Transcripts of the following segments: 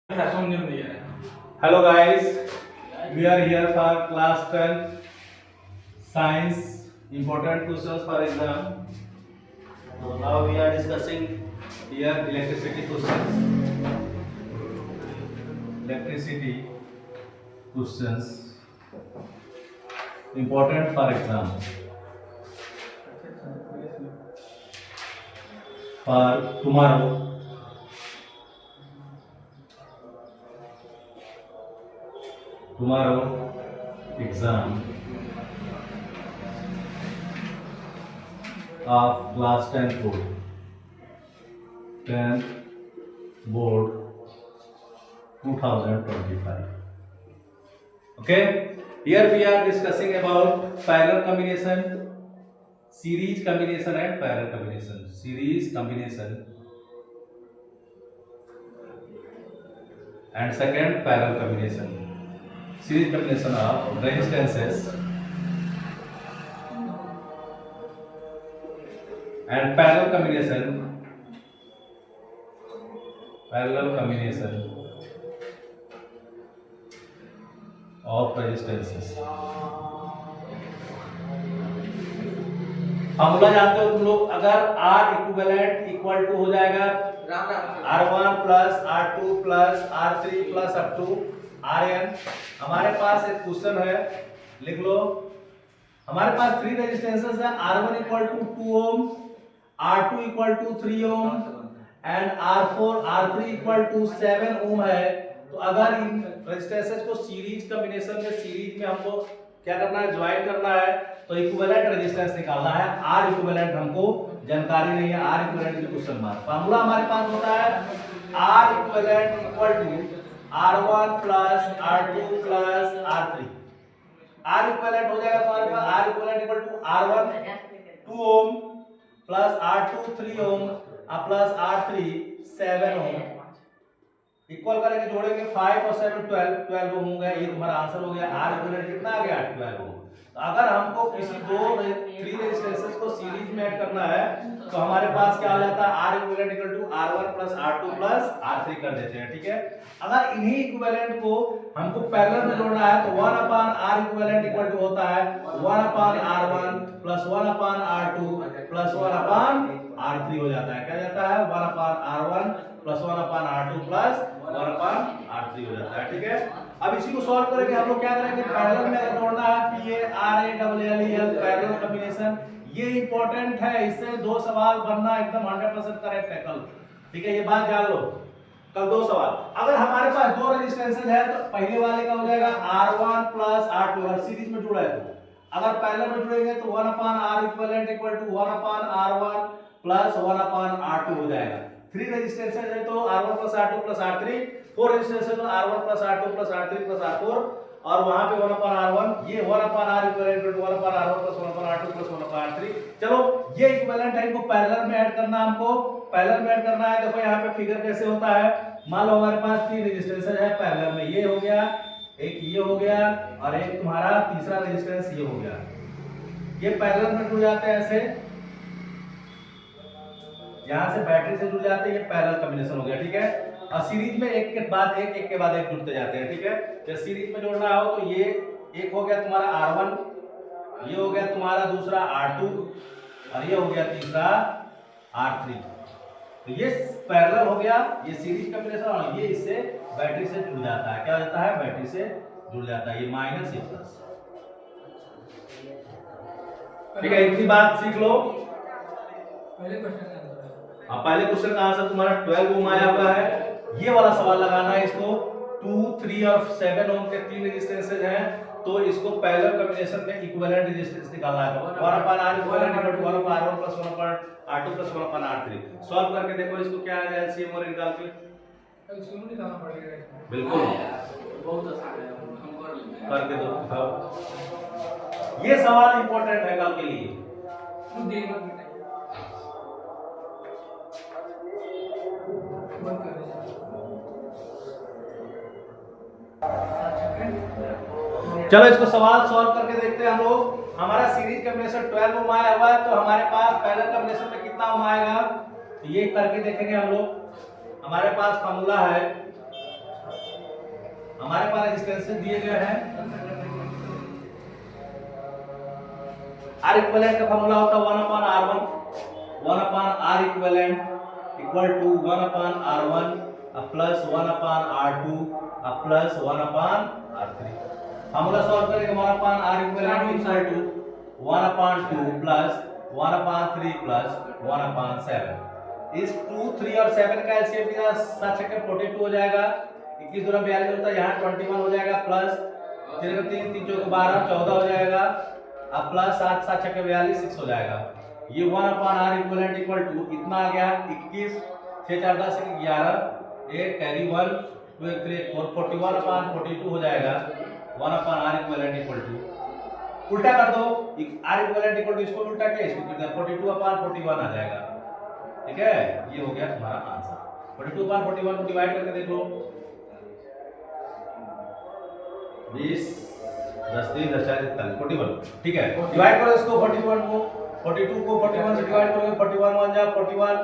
Hello guys, we are here for class 10 science important questions for exam. So now we are discussing here electricity questions. Electricity questions important for exam. For tomorrow exam of class 10 board 10th board 2025. Okay, here we are discussing about parallel combination, series combination and parallel combination. Series combination and second parallel combination. Series combination of resistances and parallel combination of resistances. Formula जानते हो तुम लोग, अगर R equivalent equal to हो जाएगा R1 plus R2 plus R3 plus up to Rn। हमारे पास एक question है, लिख लो। हमारे पास 3 रेजिस्टेंसेस है, R1 equal to 2 ohm, R2 equal to 3 ohm and R3 equal to 7 ohm है। तो अगर इन रेजिस्टेंसेस को सीरीज कॉम्बिनेशन में, सीरीज में हमको क्या करना है, ज्वाइन करना है, तो इक्विवेलेंट रेजिस्टेंस निकालना है। R इक्विवेलेंट हमको जानकारी नहीं है, R equivalent is question mark. Formula हमारे पास होता है R equivalent equal to R1 plus R2 plus R3। R equivalent हो जाएगा हमारे पास R equivalent equal to R1 2 ohm plus R2 3 ohm plus R3 7 ohm. Equal करेंगे, जोड़ेंगे 5 और 7 12 ओम होगा। ये तुम्हारा आंसर हो गया। R इक्विवेलेंट कितना आ गया, 12 ओम। तो अगर हमको किसी 3 रेजिस्टेंसेस को सीरीज में ऐड करना है तो हमारे पास क्या हो जाता है, R equivalent equal to R1 plus R2 plus R3 कर देते हैं, ठीक है। अगर इन्हीं इक्विवेलेंट को हमको पैरेलल में जोड़ना है तो 1 upon R equivalent equal to होता है 1 upon R1 plus 1 upon R2 plus 1 upon R3 हो जाता है। क्या जाता है, 1 upon R1 plus 1 upon R2 plus 1 upon R3 हो जाता है, ठीक है। अब इसी को सॉल्व करेंगे, हम लोग क्या करेंगे, पैरेलल में अगर जोड़ना है PARALLEL पैरेलल कॉम्बिनेशन, ये इंपॉर्टेंट है। इससे 2 सवाल बनना एकदम 100% करेक्ट है कल, ठीक है। ये बात जान लो, कल 2 सवाल। अगर हमारे पास 2 रेजिस्टेंसेस है तो पहले वाले का हो जाएगा R1 प्लस R2, अगर सीरीज में जुड़ा है तो। अगर पैरेलल में जुड़ेंगे तो 1 upon R equivalent equal to 1 upon R1 plus 1 upon R2 हो जाएगा। 3 रेजिस्टेंसेस है तो R1 plus R2 plus R3, 4 resistances तो R1 plus R2 plus R3 plus R4, और वहां पे 1 अपान R1, ये 1 upon R equivalent equal to 1 upon R1 plus 1 upon R2 plus 1 upon R3। चलो, ये इक्विवेलेंट है, इनको पैरेलल में ऐड करना, हमको पैरेलल में ऐड करना है। देखो यहाँ पे फिगर कैसे होता है। मान लो हमारे पास 3 रेजिस्टेंसेस है पैरेलल में, ये हो गया, एक ये हो गया, और एक तुम्हारा तीसरा रेजिस्टेंस ये हो गया। ये पैरेलल में जुड़ जाते हैं ऐसे, यहां से बैटरी से जुड़ जाते हैं, ये पैरेलल कॉम्बिनेशन हो गया, ठीक है। और सीरीज में एक के बाद एक जुड़ते जाते हैं, ठीक है। जब सीरीज में जोड़ना हो तो ये एक हो गया तुम्हारा R1, ये हो गया तुम्हारा दूसरा R2, और ये हो गया तीसरा R3। तो ये पैरेलल हो गया, ये सीरीज कॉम्बिनेशन, और ये इससे बैटरी से जुड़ जाता है। क्या हो जाता है, बैटरी से जुड़ जाता है, ये माइनस ये प्लस, ठीक है। इतनी बात सीख लो। पहले क्वेश्चन का आंसर तुम्हारा 12 ओम आया हुआ है। ये वाला सवाल लगाना है इसको। 2, 3 और 7 ओम के 3 रेजिस्टेंसेस हैं, तो इसको पैरेलल कॉम्बिनेशन में इक्विवेलेंट रेजिस्टेंस निकालना है। 1 upon R equivalent equal to 1 upon R1 plus 1 upon R2 plus 1 upon R3। Solve करके देखो इसको क्या आएगा, एलसीएम और निकाल के एलसीएम निकालना पड़ेगा। बिल्कुल, बहुत आसान है, हम कर लेते हैं। करके दो। ये सवाल इंपॉर्टेंट है कल के लिए। तुम देखना बेटा, बंद कर दे। चलो इसको सवाल सॉल्व करके देखते हैं हम लोग। हमारा सीरीज कॉम्बिनेशन 12 ओम आया हुआ है, तो हमारे पास पैरेलल कॉम्बिनेशन में कितना ओम आएगा, तो ये करके देखेंगे हम लोग। हमारे पास फॉर्मूला है हमारे पास रेजिस्टेंस दिए गए हैं। आर इक्विवेलेंट का फार्मूला होता है 1/R1, 1/R equivalent equal to 1/R1 plus 1/R2 plus 1/R3। Formula solve करेंगे 1/R equivalent equal to 1/2 plus 1/3 plus 1/7। इस 2, 3 और 7 का एलसीएम का 7 के 42 हो जाएगा, 21 दूना 42 होता है, यहाँ 21 हो जाएगा, प्लस 3 3 3 4 12 14 हो जाएगा, अब प्लस 7 7 6 42 6 हो जाएगा। ये 1/R इक्विवेलेंट इक्वल टू इतना आ गया 21 6 4 10 11 8 कैरी 1 2 3 4 41/42 हो जाएगा। 1/R इक्विवेलेंट इक्वल टू उल्टा कर दो, R इक्विवेलेंट इक्वल टू इसको उल्टा के इसको 42/41 आ जाएगा। ठीक है, ये हो गया तुम्हारा आंसर। 42/41 को डिवाइड करके देख लो, 20 10 3 10 4 41। ठीक है, डिवाइड करो इसको 41 को, 42 को 41 से डिवाइड करोगे 41 1 जा 41,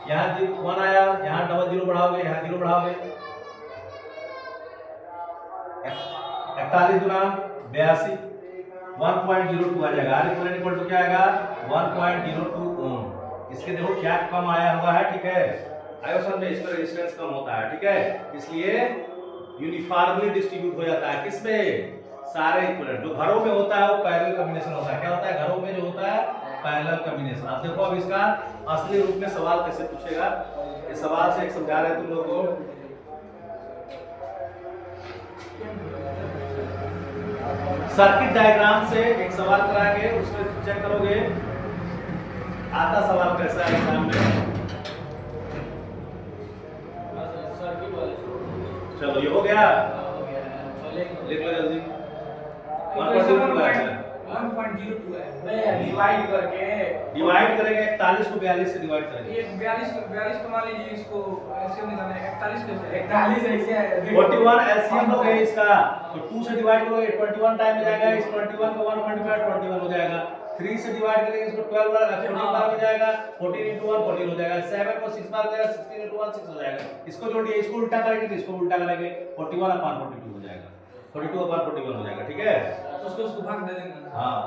यहाँ 1 आया, यहाँ डबल 0 बढ़ाओगे, यहाँ 0 बढ़ाओगे, 41 गुना 82 1.02 आ जाएगा। R इक्विवेलेंट इक्वल टू क्या आएगा 1.02 ओम। इसके देखो क्या कम आया हुआ है। ठीक है, आयोसन में इसका रेजिस्टेंस कम होता है। ठीक है, इसलिए यूनिफॉर्मली डिस्ट्रीब्यूट हो जाता है किसमें, सारे इक्विवेलेंट। जो घरों में होता है वो पैरेलल कॉम्बिनेशन होता है। क्या होता है घरों में जो होता है पैरेलल कॉम्बिनेशन। अब देखो अब इसका असली रूप में सवाल कैसे पूछेगा, ये सवाल से एक समझा रहे हैं तुम लोग को। सर्किट डायग्राम से एक सवाल कराएंगे, उसमें चेक करोगे आता सवाल कैसा है एग्जाम में। चलो ये हो गया, लिख लो जल्दी। 1.02 है, डिवाइड करके डिवाइड करेंगे 41 को 42 से डिवाइड करेंगे। ये 42 को मान लीजिए, इसको एलसीएम निकालना है 41 कैसे 41 ऐसे 41 एलसीएम हो गया इसका, तो 2 से डिवाइड करोगे 21 टाइम हो जाएगा, इस 21 को 1 मल्टीप्लाई 21 हो जाएगा। 3 से डिवाइड करेंगे इसको 12 बार 14 बार हो जाएगा, 14 into 1 14 हो जाएगा। 7 को 6 बार हो जाएगा, 16 into 1 6 हो जाएगा। इसको जोड़िए, इसको उल्टा करेंगे तो इसको उल्टा करेंगे 41/42 हो जाएगा, 42/41 हो जाएगा। ठीक है, उसको भाग दे देंगे। हाँ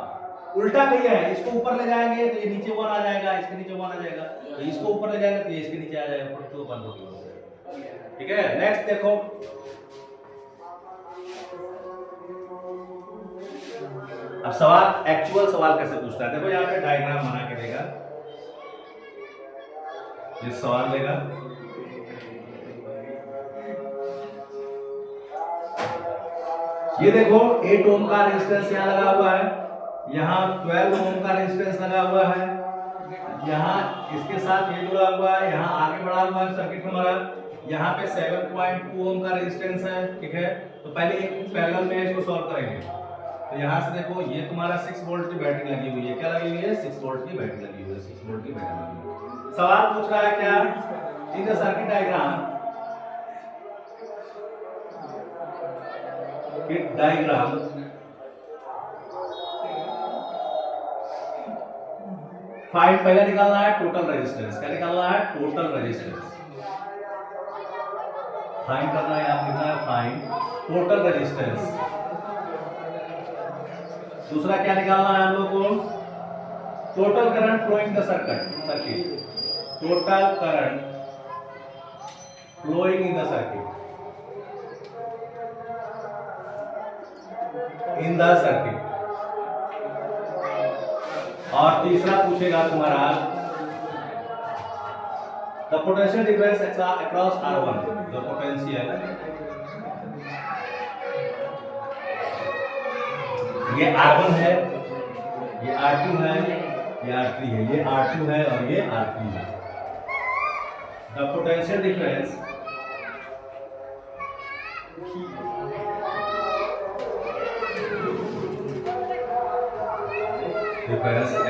उल्टा नहीं है, इसको ऊपर ले जाएंगे तो ये नीचे 1 आ जाएगा, इसके नीचे 1 आ जाएगा, तो इसको ऊपर ले जाएंगे तो ये इसके नीचे आ जाएगा 42/42 हो जाएगा। ठीक है, नेक्स्ट देखो, अब सवाल एक्चुअल सवाल कैसे पूछता है। देखो यहाँ पे डायग्राम बना के देगा, ये सवाल देगा, ये देखो 8 ओम का रेजिस्टेंस यहाँ लगा हुआ है, यहाँ 12 ओम का रेजिस्टेंस लगा हुआ है, यहाँ इसके साथ ये जुड़ा हुआ है, यहाँ आगे बढ़ा हुआ है सर्किट हमारा, यहाँ पे 7.2 ओम का रेजिस्टेंस है। ठीक है, तो पहले एक पैरेलल में इसको सॉल्व करेंगे। तो यहाँ से देखो ये तुम्हारा 6 वोल्ट की बैटरी लगी हुई है, क्या लगी हुई है 6 वोल्ट की बैटरी लगी हुई है, 6 वोल्ट की बैटरी लगी हुई है। सवाल पूछ रहा है क्या, इन द सर्किट डायग्राम फाइंड, पहले निकालना है टोटल रेजिस्टेंस। क्या निकालना है, टोटल रेजिस्टेंस फाइंड करना है, आप लिखना है फाइंड टोटल रेजिस्टेंस। दूसरा क्या निकालना है हम लोग को, total current flowing the circuit, total current flowing in the circuit, in the circuit. और तीसरा पूछेगा तुम्हारा the potential difference across R1, the potential, ये R1 है, ये R2 है, ये R3 है, ये R2 है और ये R3 है। The potential difference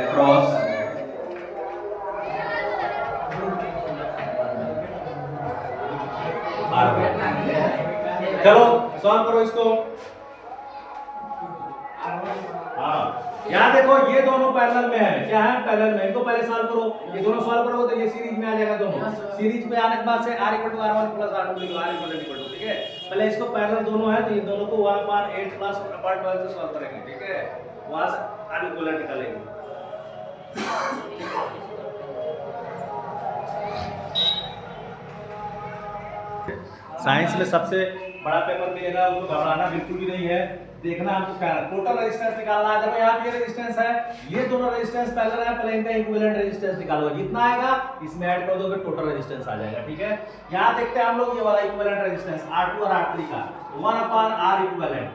across R1। चलो सॉल्व करो इसको। हाँ यहाँ देखो ये दोनों पैरेलल में है, क्या है पैरेलल में, इनको पहले सॉल्व करो, ये दोनों सॉल्व करोगे तो ये सीरीज में आ जाएगा दोनों, सीरीज पे आने के बाद से r = r1 + r2 लिखो, r = ठीक है, पहले इसको पैरेलल दोनों है तो ये दोनों को 1/8 + 1/12 से सॉल्व करेंगे, ठीक है, वहां से r इक्विवेलेंट निकालेंगे। साइंस में सबसे बड़ा पेपर मिलेगा, उसको घबराना बिल्कुल भी नहीं है, देखना हमको क्या है, टोटल रेजिस्टेंस निकालना है। देखो यहाँ पे ये रेजिस्टेंस है, ये दोनों रेजिस्टेंस पैरेलल है, पहले इनका इक्विवेलेंट रेजिस्टेंस निकालो, जितना आएगा इसमें ऐड कर दोगे टोटल रेजिस्टेंस आ जाएगा, ठीक है। यहाँ देखते हैं हम लोग ये वाला इक्विवेलेंट रेजिस्टेंस R2 और R3 का 1/R equivalent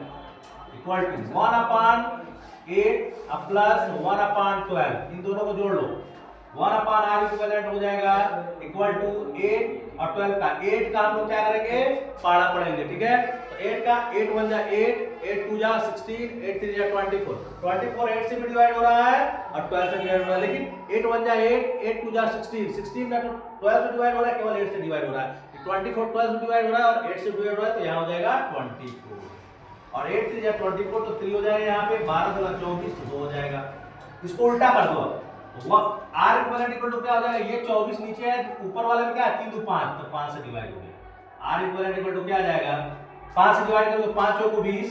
equal to 1/8 plus 1/12, इन दोनों को जोड़ लो, 1/R इक्विवेलेंट हो जाएगा इक्वल टू 8 और 12 का 8 का हम लोग क्या करेंगे पाड़ा पढ़ेंगे, ठीक है। तो 8 का 8 1 जा 8, 8 2 जा 16, 8 3 जा 24, 24 8 से भी डिवाइड हो रहा है और 12 से डिवाइड हो रहा है, लेकिन 8 1 जा 8, 8 2 जा 16, 16 में तो 12 से डिवाइड हो रहा है, केवल 8 से डिवाइड हो रहा है, 24 12 से डिवाइड हो रहा है और 8 से डिवाइड हो रहा है, तो यहाँ हो जाएगा 24 और 8 3 जा 24 तो 3 हो जाएगा, यहाँ पे 12 2 24 तो 2 हो जाएगा। इसको उल्टा कर दो, R इक्विवेलेंट इक्वल टू क्या हो जाएगा, ये 24 नीचे है, ऊपर वाले में क्या है 3 2 5, तो 5 से डिवाइड हो गया, R इक्विवेलेंट इक्वल टू क्या आ जाएगा 5 से डिवाइड करोगे 5 चौको 20,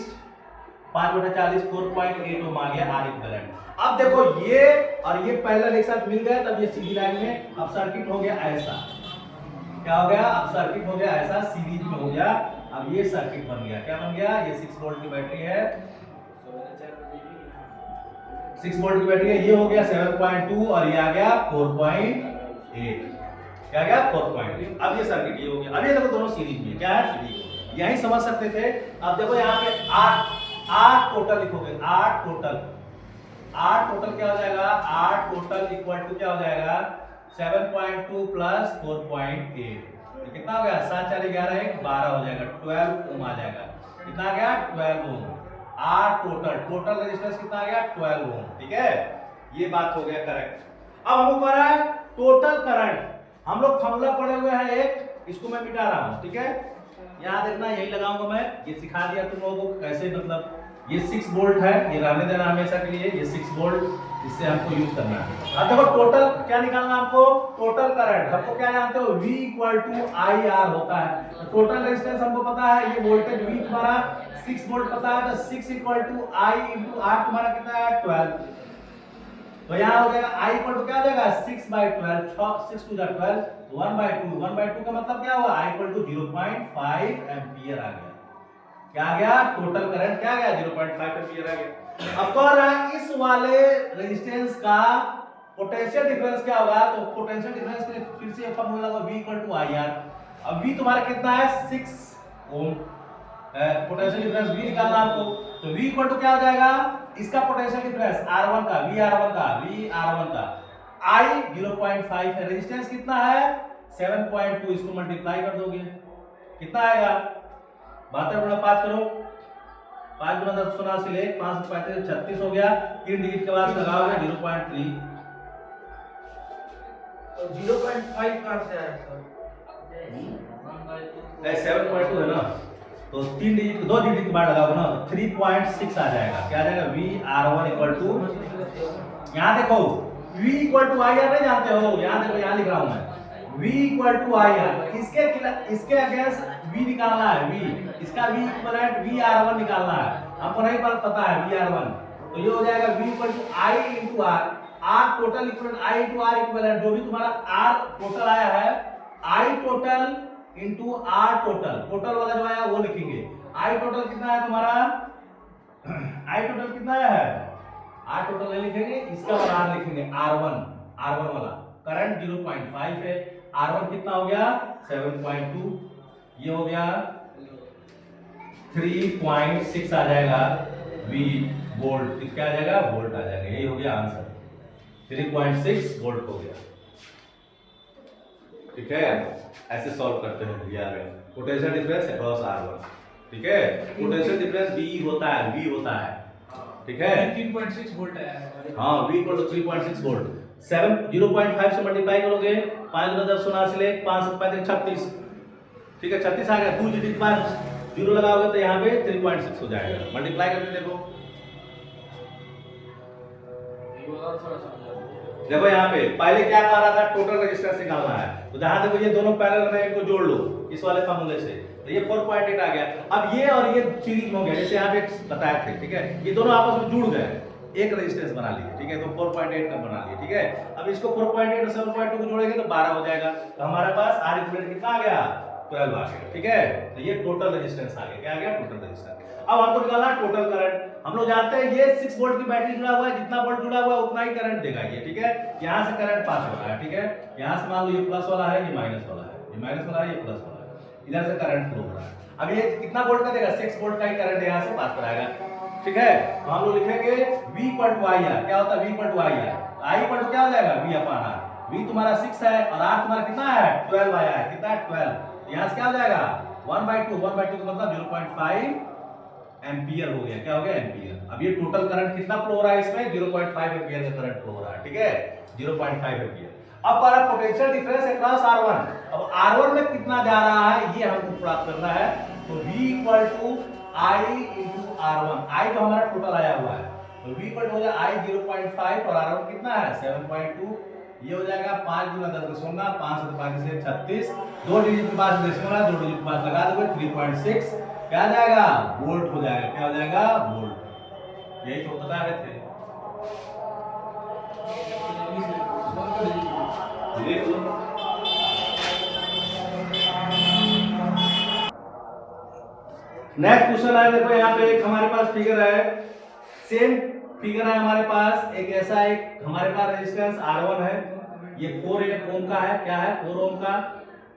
5/40 4.8 ओम आ गया R इक्विवेलेंट। अब देखो ये और ये पैरेलल एक साथ मिल गए, तब ये सीधी लाइन में अब सर्किट हो गया ऐसा, क्या हो गया अब सर्किट हो गया ऐसा, सीरीज में हो गया, अब ये सर्किट बन गया, क्या बन गया, ये 6 वोल्ट की बैटरी है, 6 वोल्ट की बैटरी है, ये हो गया 7.2 और ये आ गया 4.8, क्या गया 4.8। अब ये सर्किट ये हो गया, अब ये देखो दोनों सीरीज में, क्या है सीरीज, यही समझ सकते थे। अब देखो यहाँ पे R टोटल लिखोगे, R टोटल क्या हो जाएगा, R टोटल इक्वल टू क्या हो जाएगा 7.2 प्लस 4.8, कितना हो गया 7 4 11 1 12 हो जाएगा, 12 ओम आ जाएगा, कितना आ गया 12 ओम। R टोटल रेजिस्टेंस कितना आ गया 12 ओम, ठीक है, ये बात हो गया करेक्ट। अब हमको कह रहा है टोटल करंट, हम लोग फॉर्मूला पढ़े हुए हैं एक, इसको मैं मिटा रहा हूं, ठीक है, यहां देखना यही लगाऊंगा मैं, ये सिखा दिया तुम लोगों को कैसे, मतलब ये 6 वोल्ट है, ये रहने देना हमेशा के लिए, ये 6 वोल्ट, इससे हमको यूज करना है। अब देखो टोटल क्या निकालना हमको, टोटल करंट, हमको क्या जानते हो V = IR होता है, टोटल रेजिस्टेंस हमको पता है, ये वोल्टेज V तुम्हारा 6 वोल्ट पता है, तो 6 = I × R तुम्हारा कितना है 12, तो यहाँ हो जाएगा I = क्या हो जाएगा 6/12, 6 2 12, 1/2 का मतलब क्या हुआ, I = 0.5 एम्पियर आ गया, क्या आ गया टोटल करंट क्या आ गया 0.5 एम्पियर आ गया। अब कह रहा है इस वाले रेजिस्टेंस का पोटेंशियल डिफरेंस क्या होगा, तो पोटेंशियल डिफरेंस के लिए फिर से फॉर्मूला लगा V = IR, अब V तुम्हारा कितना है 6 ओम, पोटेंशियल डिफरेंस V निकालना आपको, तो V = क्या हो जाएगा, इसका पोटेंशियल डिफरेंस R1 का VR1 का I 0.5 है, रेजिस्टेंस कितना है 7.2, इसको मल्टीप्लाई कर दोगे कितना आएगा 72 गुणा 5 करो, 5 गुणा 10 89 ले 5 35 36 हो गया, 3 डिजिट के बाद लगाओगे 0.3, तो 0.5 कहां से आया सर, 7.2 है ना, तो 3 डिजिट 2 डिजिट के बाद लगाओगे ना 3.6 आ जाएगा, क्या आ जाएगा VR1 = यहाँ देखो V = IR नहीं जानते हो, यहाँ देखो यहाँ लिख रहा हूं मैं V = IR, इसके अगेंस्ट V निकालना है, V इसका V इक्विवेलेंट VR1 निकालना है, हमको नहीं पता है VR1, तो ये हो जाएगा V = I × R, R total equivalent I × R equivalent, जो भी तुम्हारा R टोटल आया है I टोटल × R टोटल वाला जो आया वो लिखेंगे, I टोटल कितना है तुम्हारा, I टोटल कितना आया है, R टोटल नहीं लिखेंगे, इसका वाला R लिखेंगे R1 वाला, करंट 0.5 है, R1 कितना हो गया 7.2, ये हो गया 3.6 आ जाएगा V वोल्ट, क्या आ जाएगा वोल्ट आ जाएगा, यही हो गया आंसर, 3.6 वोल्ट हो गया, ठीक है। ऐसे सॉल्व करते हैं यार, पोटेंशियल डिफरेंस अक्रॉस R1, ठीक है, पोटेंशियल डिफरेंस V होता है, ठीक है, 3.6 वोल्ट आया है, हाँ V = 3.6 वोल्ट, 0.5 से मल्टीप्लाई करोगे 5 × 10 89 ले 5 35 36, ठीक है 36 आ गया, 2 डिजिट के बाद 0 लगाओगे तो यहाँ पे 3.6 हो जाएगा, मल्टीप्लाई करके देखो देखो यहाँ पे पहले क्या कह रहा था, टोटल रेजिस्टेंस निकालना है, तो जहां देखो ये दोनों पैरेलल में, इनको जोड़ लो इस वाले फार्मूले से, तो ये 4.8 आ गया। अब ये और ये सीरीज में हो गया, जैसे यहाँ पे बताया थे, ठीक है, ये दोनों आपस में जुड़ गए, एक रेजिस्टेंस बना लिए, ठीक है, तो 4.8 का बना लिए, ठीक है। अब इसको 4.8 और 7.2 को जोड़ेंगे तो 12 हो जाएगा, तो हमारे पास R इक्विवेलेंट कितना आ गया, 12 आ गया, ठीक है। तो ये टोटल रेजिस्टेंस आ गया, क्या आ गया, टोटल रेजिस्टेंस। अब हमको निकालना है टोटल करंट। हम लोग जानते हैं ये 6 वोल्ट की बैटरी जुड़ा हुआ है, जितना वोल्ट जुड़ा हुआ है उतना ही करंट देगा ये, ठीक है। यहाँ से करंट पास हो रहा है, ठीक है, यहाँ से मान लो ये प्लस वाला है, ये माइनस वाला है, ये माइनस वाला है, ये प्लस वाला है, इधर से करंट फ्लो हो रहा है। अब ये कितना वोल्ट का देगा, 6 वोल्ट का ही करंट यहाँ से पास कराएगा, ठीक है। तो हम लोग लिखेंगे V इक्वल टू IR, क्या होता है V equal to IR, I equal to क्या हो जाएगा V अपॉन R, V तुम्हारा 6 है और R तुम्हारा कितना है 12 आया है, कितना है 12, यहाँ से क्या हो जाएगा 1/2, 1/2 का मतलब 0.5 एम्पियर हो गया, क्या हो गया, एम्पियर। अब ये टोटल करंट कितना फ्लो हो रहा है इसमें, 0.5 एम्पियर का करंट फ्लो हो रहा है, ठीक है, 0.5 एम्पियर। अब हमारा पोटेंशियल डिफरेंस अक्रॉस R1, अब R1 में कितना जा रहा है ये हमको प्राप्त करना है, तो V equal to I into R1, I जो हमारा टोटल आया हुआ है, तो V इक्वल हो जाएगा I 0.5 और R1 कितना है 7.2, ये हो जाएगा 5 गुना 10 का 0, 5 से 5 से 36, 2 डिजिट के पास डेसिमल है, 2 डिजिट के पास लगा दोगे 3.6, क्या आ जाएगा वोल्ट हो जाएगा, क्या हो जाएगा वोल्ट। यही तो बता रहे थे, नेक्स्ट क्वेश्चन है, देखो यहाँ पे एक हमारे पास फिगर है, सेम फिगर है हमारे पास, एक ऐसा एक हमारे पास रेजिस्टेंस R1 है, ये 4 ओम का है, क्या है 4 ओम का।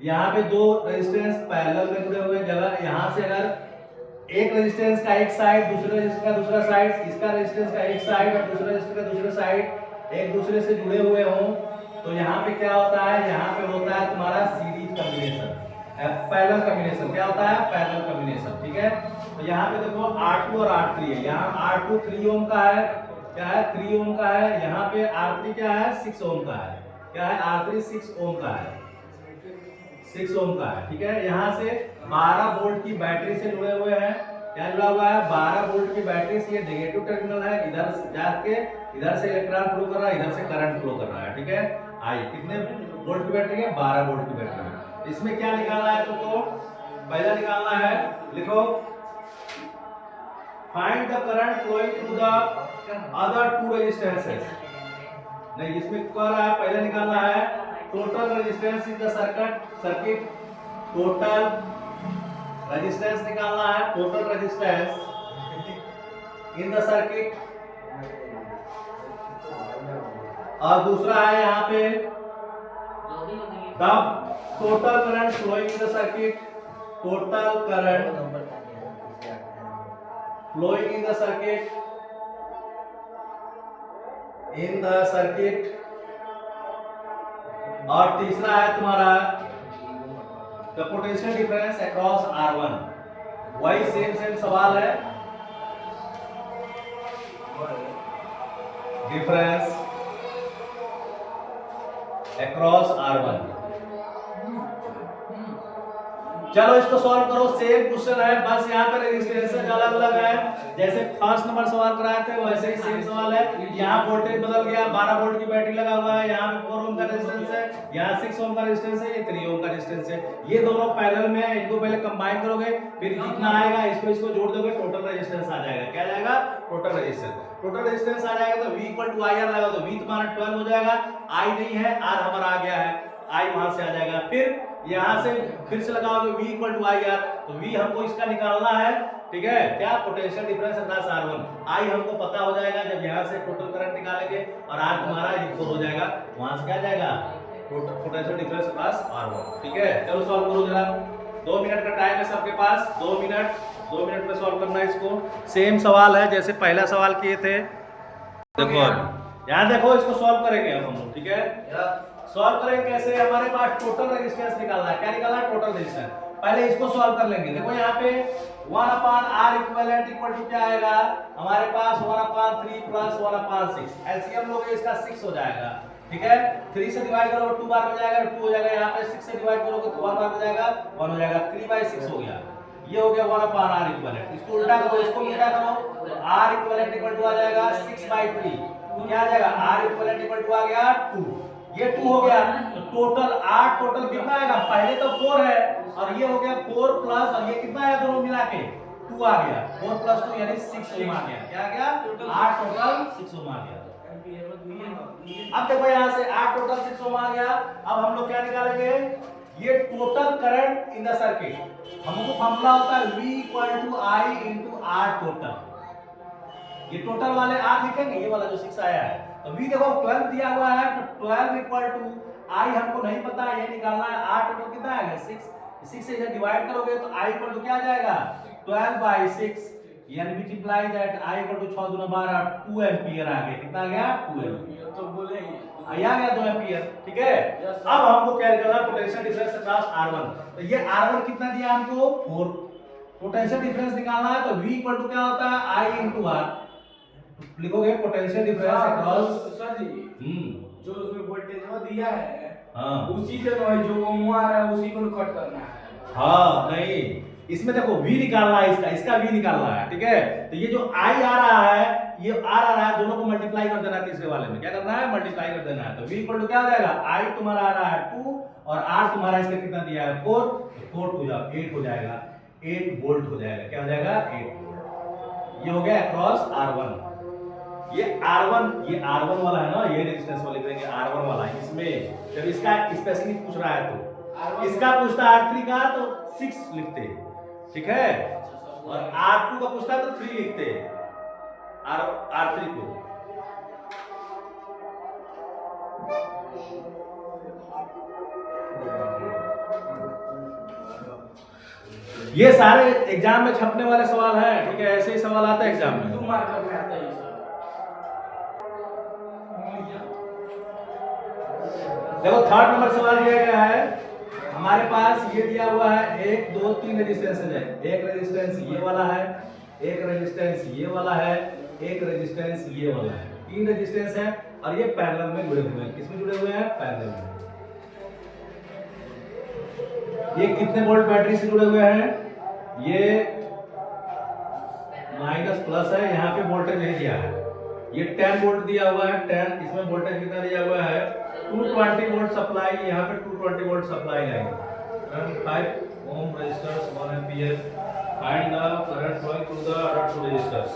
यहाँ पे दो रेजिस्टेंस पैरेलल में जुड़े हुए जगह, यहाँ से अगर एक रेजिस्टेंस का एक साइड, दूसरे रेजिस्टेंस का दूसरा साइड, इसका रेजिस्टेंस का एक साइड और दूसरे रेजिस्टेंस का दूसरा साइड एक दूसरे से जुड़े हुए हों, तो यहाँ पे क्या होता है, यहाँ पे होता है तुम्हारा सीरीज कॉम्बिनेशन, पैरेलल कॉम्बिनेशन, क्या होता है पैरेलल कॉम्बिनेशन, ठीक है। तो यहाँ पे देखो R2 और R3 है, यहाँ R2 3 ओम का है, क्या है 3 ओम का है, यहाँ पे R3 क्या है 6 ओम का है, क्या है R3 6 ओम का है, 6 ओम का है, ठीक है। यहाँ से 12 वोल्ट की बैटरी से जुड़े हुए हैं, क्या जुड़ा हुआ है 12 वोल्ट की बैटरी से, ये नेगेटिव टर्मिनल है, इधर से जाके इधर से इलेक्ट्रॉन फ्लो कर रहा है, इधर से करंट फ्लो कर रहा है, ठीक है। आई कितने वोल्ट की बैटरी है 12 वोल्ट की बैटरी है। इसमें क्या निकालना है तुमको, पहला निकालना है, लिखो find the current flowing through the other two resistances, नहीं इसमें क्या रहा है, पहले निकालना है total resistance in the circuit, total resistance निकालना है, total resistance in the circuit, और दूसरा है यहाँ पे the total current flowing in the circuit, total current flowing in the circuit, और तीसरा है तुम्हारा the potential difference across R1, वही सेम सवाल है, डिफरेंस अक्रॉस R1। चलो इसको सॉल्व करो, सेम क्वेश्चन है, बस यहाँ पे रेजिस्टेंस अलग अलग है, जैसे फर्स्ट नंबर सवाल कराए थे वैसे ही सेम सवाल है। यहाँ वोल्टेज बदल गया, 12 वोल्ट की बैटरी लगा हुआ है, यहाँ पे 4 ओम का रेजिस्टेंस है, यहाँ 6 ओम का रेजिस्टेंस है, ये 3 ओम का रेजिस्टेंस है, ये दोनों पैरेलल में है, इनको पहले कंबाइन करोगे, फिर जितना आएगा इसको जोड़ दोगे, टोटल रेजिस्टेंस आ जाएगा, क्या जाएगा टोटल रेजिस्टेंस। टोटल रेजिस्टेंस आ जाएगा तो V इक्वल टू IR लगा दो, V तुम्हारा 12 हो जाएगा, I नहीं है, R हमारा आ गया है, I वहां से आ जाएगा, फिर यहाँ से फिर से लगाओगे V इक्वल टू IR, तो V हमको इसका निकालना है, ठीक है, क्या potential difference across R1, I हमको पता हो जाएगा जब यहाँ से टोटल करंट निकालेंगे, और R तुम्हारा इक्वल हो जाएगा, वहां से क्या जाएगा पोटेंशियल डिफरेंस अक्रॉस R1, ठीक है। चलो सॉल्व करो जरा, 2 मिनट का टाइम है सबके पास, 2 मिनट में सॉल्व करना है इसको, सेम सवाल है जैसे पहला सवाल किए थे। देखो अभी यहाँ देखो, इसको सॉल्व करेंगे अब हम लोग, ठीक है। सॉल्व करेंगे कैसे, हमारे पास टोटल रेजिस्टेंस निकालना है, क्या निकालना है टोटल रेजिस्टेंस, पहले इसको सॉल्व कर लेंगे। देखो यहाँ पे 1/R इक्विवेलेंट इक्वल टू क्या आएगा, हमारे पास 1/3 प्लस 1/6, एलसीएम लोगे इसका 6 हो जाएगा, ठीक है। 3 से डिवाइड करोगे 2 बार में जाएगा 2 हो जाएगा, यहाँ पे 6 से डिवाइड करोगे तो 1 बार में जाएगा 1 हो जाएगा, 3/6 हो गया, ये हो गया 1/R इक्विवेलेंट। इसको उल्टा करो, इसको उल्टा करो, तो R इक्विवेलेंट इक्वल टू आ जाएगा 6/3, तो क्या आ जाएगा R इक्विवेलेंट इक्वल टू आ गया 2, ये 2 हो गया तो टोटल R टोटल कितना आएगा, पहले तो 4 है और ये हो गया 4 प्लस और ये कितना आया दोनों मिला के 2 आ गया, 4 प्लस 2 यानी 6 ओम आ गया, क्या आ गया R टोटल 6 ओम आ गया। अब देखो यहाँ से R टोटल 6 ओम आ गया, अब हम लोग क्या निकालेंगे, ये total current in the circuit, हमको फॉर्मूला होता है V equal to I into R total, ये टोटल वाले R लिखेंगे, ये वाला जो 6 आया है तो V देखो 12 दिया हुआ है तो 12 इक्वल टू I हमको नहीं पता है, ये निकालना है, R टोटल कितना आएगा 6 से इधर डिवाइड करोगे तो I इक्वल टू क्या आ जाएगा 12 बाई 6 यानी which imply that I equal to 6 दूना 12 2 एम्पीयर आ गया, कितना आ गया 2 एम्पीयर, तो बोलेंगे आ गया 2 एम्पीयर, ठीक है। अब हमको क्या करना है, पोटेंशियल डिफरेंस अक्रॉस R1, तो ये R1 कितना दिया हमको 4, पोटेंशियल डिफरेंस निकालना है तो V इक्वल टू क्या होता है I इंटू R, लिखोगे पोटेंशियल डिफरेंस अक्रॉस सर जी जो उसमें वोल्टेज वो दिया है हाँ उसी से जो ओम आ रहा है उसी को कट करना है। हाँ नहीं, इसमें देखो V निकालना है, इसका V निकालना है, ठीक है। तो ये जो I आ रहा है, ये R आ रहा है, दोनों को मल्टीप्लाई कर देना है, तीसरे वाले में क्या करना है मल्टीप्लाई कर देना है, तो V इक्वल टू क्या हो जाएगा I तुम्हारा आ रहा है 2 और R तुम्हारा इसका कितना दिया है 4, तो 4 हो जाएगा 8 हो जाएगा, 8 वोल्ट हो जाएगा, क्या हो जाएगा 8 वोल्ट, ये हो गया अक्रॉस R1। ये R1 वाला है ना, ये रेजिस्टेंस वाले करेंगे R1 वाला, इसमें जब इसका स्पेसिफिक पूछ रहा है तो इसका पूछता है R3 का तो 6 लिखते हैं, ठीक है, और R2 का पूछता है तो 3 लिखते हैं, R3 को। ये सारे एग्जाम में छपने वाले सवाल हैं, ठीक है, ऐसे ही सवाल आता है एग्जाम में, 2 मार्क में आता है ये सब। देखो थर्ड नंबर सवाल दिया गया है, हमारे पास ये दिया हुआ है 1 2 3 रेजिस्टेंस है, एक रेजिस्टेंस ये वाला है, एक रेजिस्टेंस ये वाला है, एक रेजिस्टेंस ये वाला है, 3 रेजिस्टेंस है और ये पैरेलल में जुड़े हुए हैं, किसमें जुड़े हुए हैं पैरेलल में। ये कितने वोल्ट बैटरी से जुड़े हुए हैं, ये माइनस प्लस है, यहाँ पे वोल्टेज नहीं दिया है, ये 10 वोल्ट दिया हुआ है, 10 इसमें वोल्टेज कितना दिया हुआ है 220 वोल्ट सप्लाई, यहाँ पे 220 volt supply line, 5 ohm resistors 1 ampere, find the current flowing through the other 2 resistors.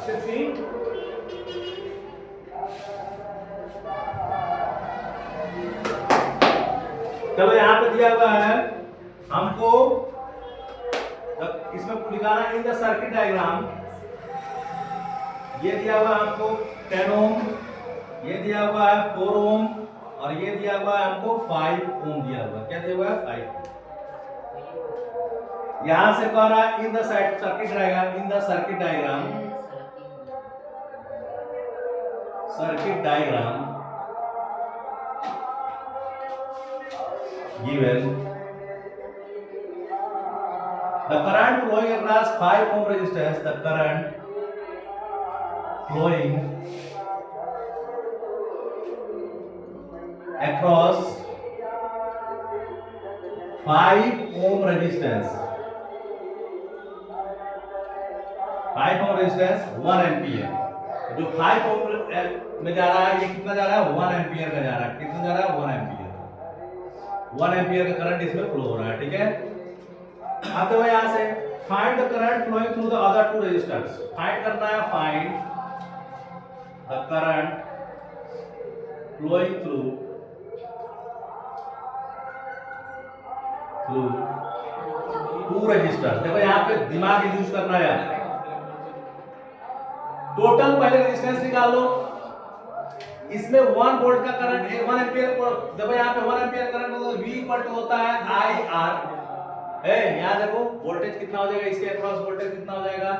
चलो यहाँ पे दिया हुआ है हमको, इसमें लिखाना इन द सर्किट डायग्राम, ये दिया हुआ है हमको 10 ओम, ये दिया हुआ है 4 ओम और ये दिया हुआ है हमको 5 ओम दिया हुआ है, क्या दिया हुआ है 5। यहां से कह रहा है इन the circuit diagram, in the circuit diagram, circuit diagram given the current flowing across 5 ohm resistance, the current flowing across 5 ohm resistance, 5 ohm resistance 1 ampere, जो 5 ओम में जा रहा है ये कितना जा रहा है 1 एम्पीयर का जा रहा है, कितना जा रहा है 1 एम्पीयर, 1 एम्पीयर का करंट इसमें फ्लो हो रहा है, ठीक है। अब देखो यहां से find the current flowing through the other 2 resistors, find करना है find the current flowing through 2 resistors. देखो यहाँ पे दिमाग यूज करना है, टोटल पहले रेजिस्टेंस निकाल लो, इसमें 1 वोल्ट का करंट 1 एम्पीयर, देखो यहाँ पे 1 एम्पीयर करंट होता है, V इक्वल टू होता है IR, यहाँ देखो वोल्टेज कितना हो जाएगा, इसके अक्रॉस वोल्टेज कितना हो जाएगा,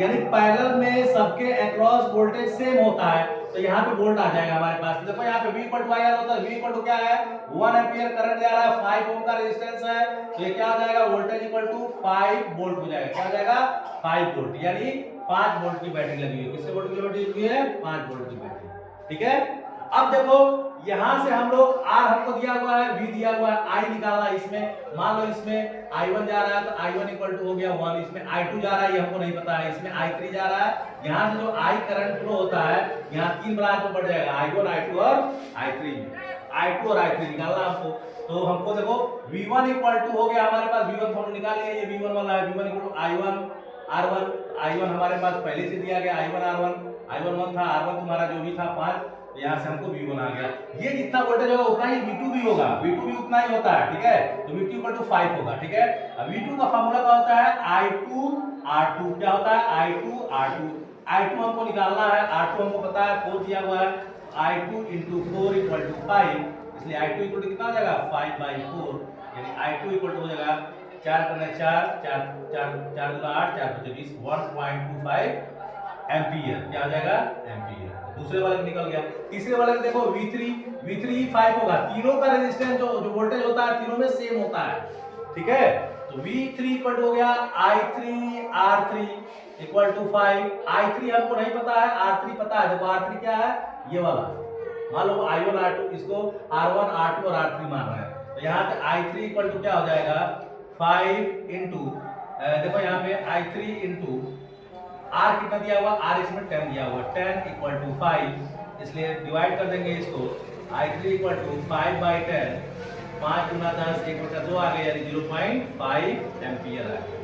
यानी पैरेलल में सबके अक्रॉस वोल्टेज सेम होता है तो यहाँ पे वोल्ट आ जाएगा हमारे पास। देखो यहाँ पे V इक्वल टू IR होता है, V इक्वल टू क्या है 1 एम्पीयर करंट जा रहा है, 5 ओम का रेजिस्टेंस है, तो ये क्या हो जाएगा वोल्टेज इक्वल टू 5 वोल्ट हो जाएगा, क्या हो जाएगा 5 वोल्ट, यानी 5 वोल्ट की बैटरी लगी हुई है, कितने वोल्ट की बैटरी लगी है 5 वोल्ट की बैटरी, ठीक है। अब देखो यहां से हम लोग R हमको दिया हुआ है, V दिया हुआ है, I निकालना है इसमें। मान लो इसमें I1 जा रहा है तो I1 इक्वल टू हो गया 1, इसमें I2 जा रहा है ये हमको नहीं पता है, इसमें I3 जा रहा है। यहाँ से जो I करंट फ्लो होता है यहाँ 3 ब्रांच में बढ़ जाएगा, I1 I2 और I3, I2 और I3 निकालना हमको। तो हमको देखो V1 इक्वल टू हो गया हमारे पास, V1 हम निकाल लिए, ये V1 वाला है, V1 equal to I1 R1, I1 हमारे पास पहले से दिया गया, I1 R1, I1 1 था, R1 तुम्हारा जो भी था 5, तो यहाँ से हमको V1 आ गया। ये जितना वोल्टेज होगा उतना ही V2 भी होगा, V2 भी उतना ही होता है, ठीक है। तो V2 इक्वल टू 5 होगा, ठीक है। अब V2 का फार्मूला क्या होता है, I2 R2, क्या होता है I2 R2, I2 हमको निकालना है, R2 हमको पता है 4 दिया हुआ है, I2 into 4 इक्वल टू 5, इसलिए I2 इक्वल टू कितना हो जाएगा 5/4, यानी I2 इक्वल टू हो जाएगा 4 करने 4 4 4 4 दूना 8 4 5 20 1.25 एम्पियर, क्या हो जाएगा एम्पियर। दूसरे वाले में निकल गया। तीसरे वाले में देखो V3 5 होगा, तीनों का रेजिस्टेंस जो वोल्टेज होता है तीनों में सेम होता है, ठीक है। तो V3 इक्वल टू हो गया I3 R3 equal to 5, I3 हमको नहीं पता है, R3 पता है। देखो R3 क्या है, ये वाला, मान लो I1 R2, इसको R1 R2 और R3 मान रहे हैं, तो यहाँ पे I3 इक्वल टू क्या हो जाएगा 5 इंटू, देखो यहाँ पे I3 इंटू R कितना दिया हुआ, R इसमें 10 दिया हुआ, 10 इक्वल टू 5, इसलिए डिवाइड कर देंगे इसको, I3 इक्वल टू 5/10, 5 गुना 10 1 बटा 2 आ गया, यानी 0.5 एम्पियर आ गया।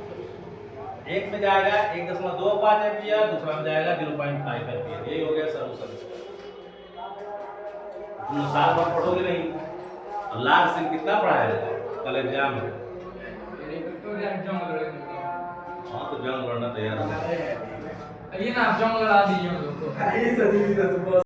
एक में जाएगा 1.25 एम्पियर, दूसरा में जाएगा 0.5 एम्पियर। यही हो गया सॉल्यूशन। तुम साल भर पढ़ोगे नहीं, लाख से कितना पढ़ाया कल एग्जाम में। हाँ तो जंग लड़ना तैयार है, ये ना जंग लड़ा दीजिए हम लोग को।